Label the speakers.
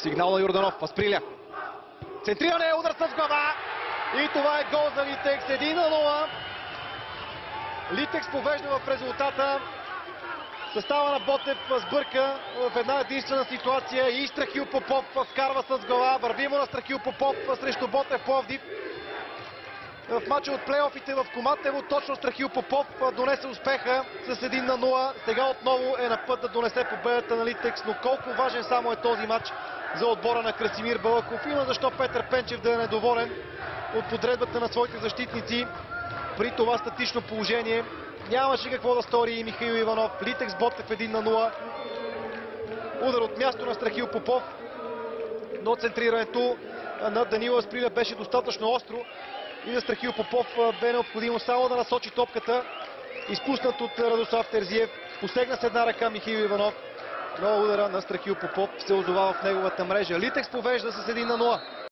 Speaker 1: Сигнал на Йорданов. Асприля. Центриране, удар с глава. И това е гол за Литекс. 1-0. Литекс повежда в резултата. Състава на Ботев сбърка в една единствена ситуация и Страхил Попов вкарва с глава. Вървимо на Страхил Попов срещу Ботев Пловдив. В матча от плейофите в Коматево точно Страхил Попов донесе успеха с 1-0. Сега отново е на път да донесе победата на Литекс, но колко важен само е този матч за отбора на Красимир Балъков. Има защо Петър Пенчев да е недоволен от подредбата на своите защитници при това статично положение. Нямаше какво да стори и Михаил Иванов. Литекс Ботев 1-0. Удар от място на Страхил Попов, но центрирането на Данило Асприля беше достатъчно остро и на Страхил Попов бе необходимо само да насочи топката. Изпуснат от Радослав Терзиев. Посегна с една ръка Михаил Иванов, но удара на Страхил Попов се озова в неговата мрежа. Литекс повежда с 1-0.